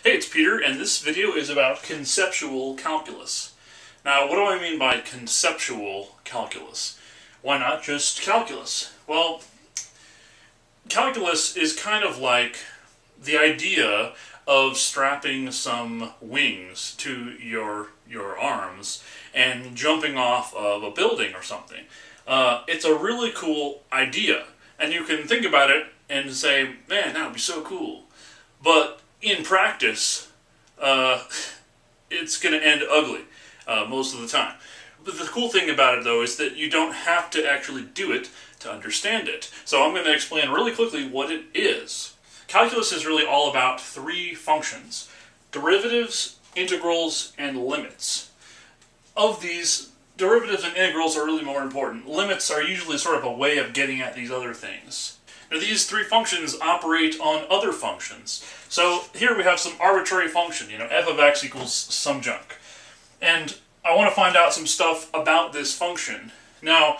Hey, it's Peter, and this video is about conceptual calculus. Now, what do I mean by conceptual calculus? Why not just calculus? Well, calculus is kind of like the idea of strapping some wings to your arms and jumping off of a building or something. It's a really cool idea, and you can think about it and say, man, that would be so cool. But in practice, it's going to end ugly most of the time. But the cool thing about it, though, is that you don't have to actually do it to understand it. So I'm going to explain really quickly what it is. Calculus is really all about three functions: derivatives, integrals, and limits. Of these, derivatives and integrals are really more important. Limits are usually sort of a way of getting at these other things. Now, these three functions operate on other functions. So here we have some arbitrary function, f of x equals some junk. And I want to find out some stuff about this function. Now,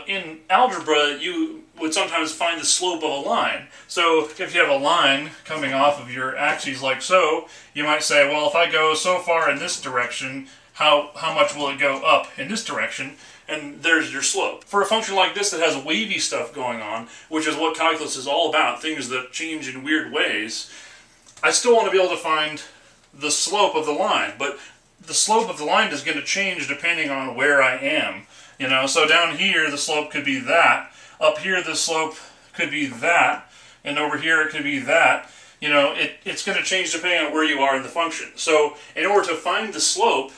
in algebra, you would sometimes find the slope of a line. So if you have a line coming off of your axes like so, you might say, well, if I go so far in this direction, how much will it go up in this direction? And there's your slope. For a function like this that has wavy stuff going on, which is what calculus is all about, things that change in weird ways, I still want to be able to find the slope of the line, but the slope of the line is going to change depending on where I am. So down here the slope could be that, up here the slope could be that, and over here it could be that. It's going to change depending on where you are in the function. So in order to find the slope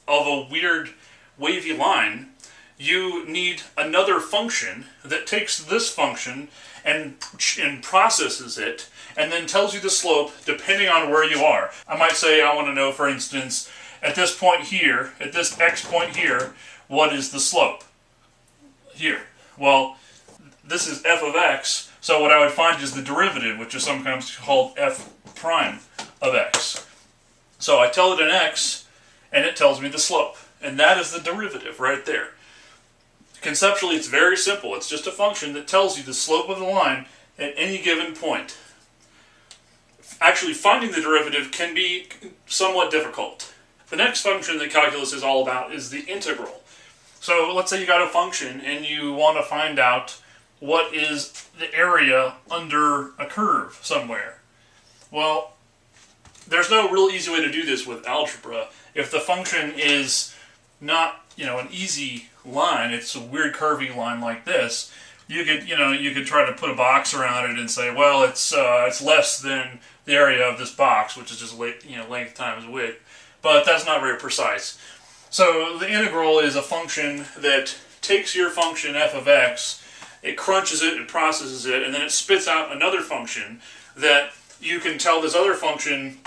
of a weird wavy line, you need another function that takes this function and processes it and then tells you the slope depending on where you are. I might say I want to know, for instance, at this point here, at this x point here, what is the slope here? Well, this is f of x, so what I would find is the derivative, which is sometimes called f prime of x. So I tell it an x, and it tells me the slope, and that is the derivative right there. Conceptually, it's very simple. It's just a function that tells you the slope of the line at any given point. Actually, finding the derivative can be somewhat difficult. The next function that calculus is all about is the integral. So let's say you got a function and you want to find out what is the area under a curve somewhere. Well, there's no real easy way to do this with algebra. If the function is not, an easy line, it's a weird curvy line like this, you could try to put a box around it and say, well, it's less than the area of this box, which is just length times width. But that's not very precise. So the integral is a function that takes your function f of x, it crunches it, it processes it, and then it spits out another function that you can tell this other function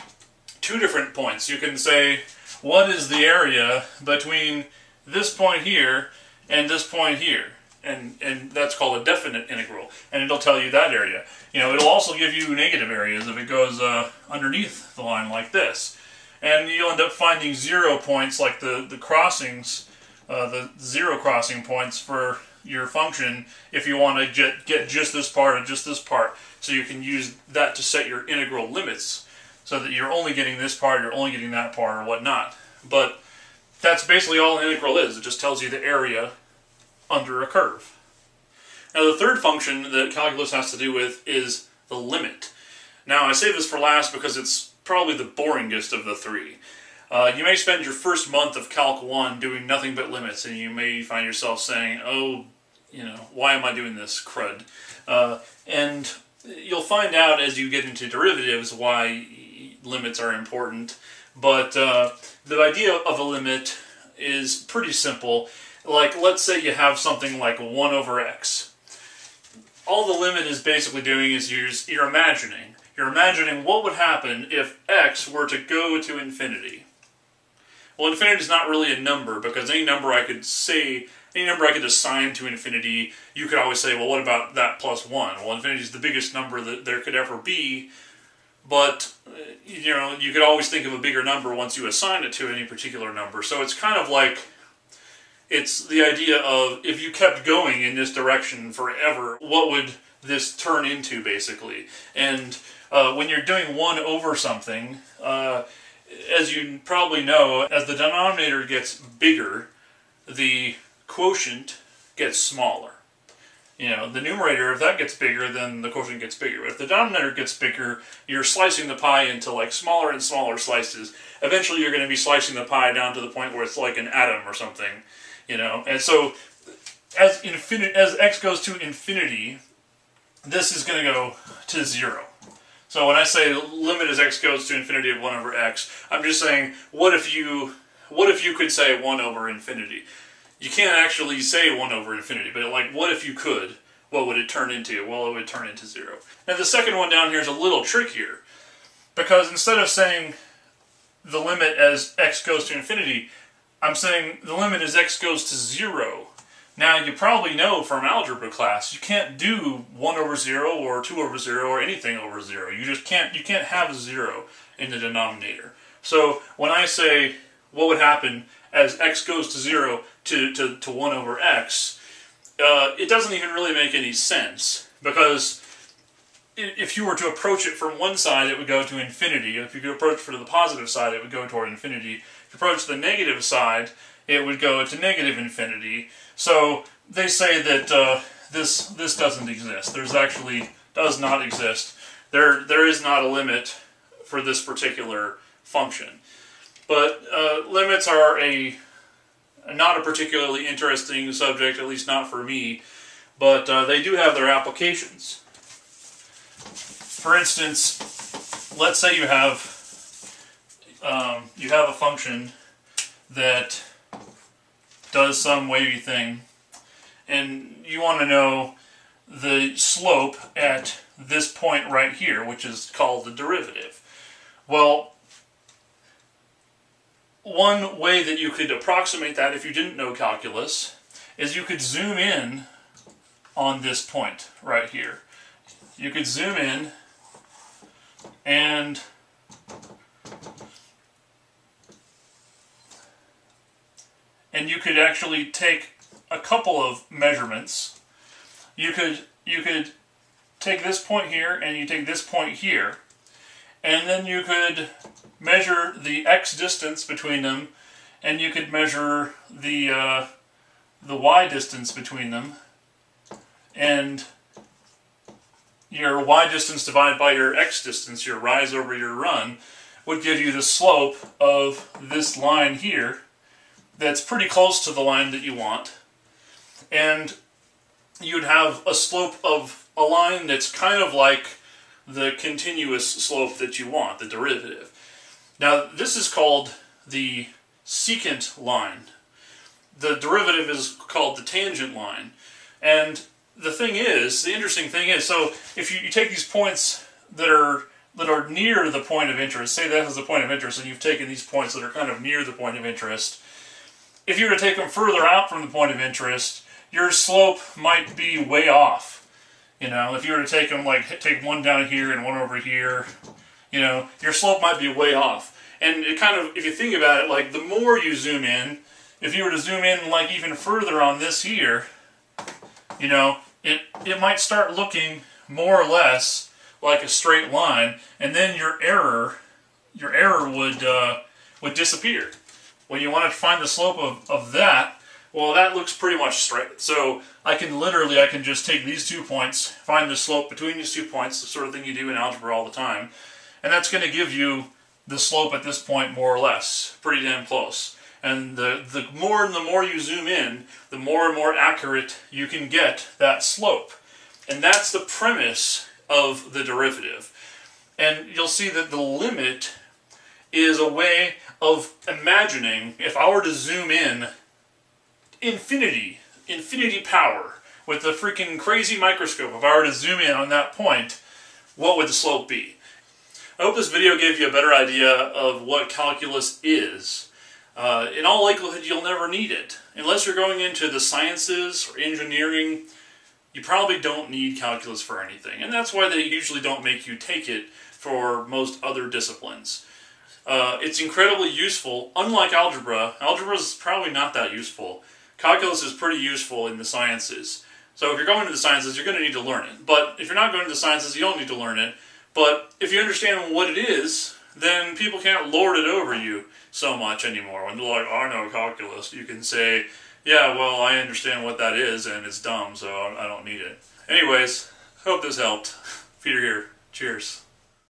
two different points. You can say, what is the area between this point here and this point here? And that's called a definite integral, and it'll tell you that area. It'll also give you negative areas if it goes underneath the line like this. And you'll end up finding 0 points, like the crossings, the zero crossing points for your function if you want to get just this part and just this part. So you can use that to set your integral limits so that you're only getting this part, you're only getting that part, or whatnot. But that's basically all an integral is. It just tells you the area under a curve. Now the third function that calculus has to do with is the limit. Now I say this for last because it's probably the boringest of the three. You may spend your first month of Calc 1 doing nothing but limits, and you may find yourself saying, oh, why am I doing this crud? And you'll find out as you get into derivatives why limits are important. But the idea of a limit is pretty simple. Like, let's say you have something like 1 over x. All the limit is basically doing is you're imagining. You're imagining what would happen if x were to go to infinity. Well, infinity is not really a number, because any number I could assign to infinity, you could always say, well, what about that plus 1? Well, infinity is the biggest number that there could ever be, but you could always think of a bigger number once you assign it to any particular number. So it's kind of like, it's the idea of, if you kept going in this direction forever, what would this turn into, basically? And when you're doing 1 over something, as you probably know, as the denominator gets bigger, the quotient gets smaller. You know, the numerator, if that gets bigger, then the quotient gets bigger. But if the denominator gets bigger, you're slicing the pie into like smaller and smaller slices. Eventually you're going to be slicing the pie down to the point where it's like an atom or something, you know. And so as x goes to infinity, this is going to go to 0. So when I say limit as x goes to infinity of 1 over x, I'm just saying, what if you could say 1 over infinity? You can't actually say 1 over infinity, but like, what if you could? What would it turn into? Well, it would turn into 0. Now the second one down here is a little trickier, because instead of saying the limit as x goes to infinity, I'm saying the limit as x goes to 0. Now, you probably know from algebra class, you can't do 1 over 0 or 2 over 0 or anything over 0. You can't have 0 in the denominator. So when I say what would happen as x goes to 0 to 1 over x, it doesn't even really make any sense, because if you were to approach it from one side, it would go to infinity. If you could approach it from the positive side, it would go toward infinity. If you approach the negative side, it would go to negative infinity. So they say that this doesn't exist. There's actually does not exist. There is not a limit for this particular function. But limits are not a particularly interesting subject, at least not for me. But they do have their applications. For instance, let's say you have a function that does some wavy thing, and you want to know the slope at this point right here, which is called the derivative. Well, one way that you could approximate that if you didn't know calculus is you could zoom in on this point right here. You could zoom in and you could actually take a couple of measurements. You could take this point here, and you take this point here, and then you could measure the x distance between them, and you could measure the y distance between them, and your y distance divided by your x distance, your rise over your run, would give you the slope of this line here that's pretty close to the line that you want. And you'd have a slope of a line that's kind of like the continuous slope that you want, the derivative. Now, this is called the secant line. The derivative is called the tangent line. And the interesting thing is, so if you take these points that are near the point of interest, say that is the point of interest, and you've taken these points that are kind of near the point of interest, if you were to take them further out from the point of interest, your slope might be way off. You know, if you were to take them, like, take one down here and one over here, you know, your slope might be way off. And it kind of, if you think about it, like, the more you zoom in, if you were to zoom in, like, even further on this here, you know, it might start looking more or less like a straight line, and then your error would disappear. When you want to find the slope of that, well, that looks pretty much straight. So I can just take these 2 points, find the slope between these 2 points, the sort of thing you do in algebra all the time, and that's going to give you the slope at this point more or less, pretty damn close. And the more you zoom in, the more and more accurate you can get that slope. And that's the premise of the derivative. And you'll see that the limit is a way of imagining, if I were to zoom in infinity power with a freaking crazy microscope, if I were to zoom in on that point, what would the slope be? I hope this video gave you a better idea of what calculus is. In all likelihood, you'll never need it. Unless you're going into the sciences or engineering, you probably don't need calculus for anything. And that's why they usually don't make you take it for most other disciplines. It's incredibly useful. Unlike algebra, algebra is probably not that useful. Calculus is pretty useful in the sciences. So if you're going into the sciences, you're going to need to learn it. But if you're not going into the sciences, you don't need to learn it. But if you understand what it is, then people can't lord it over you so much anymore. When they're like, oh, I know calculus, you can say, yeah, well, I understand what that is, and it's dumb, so I don't need it. Anyways, hope this helped. Peter here. Cheers.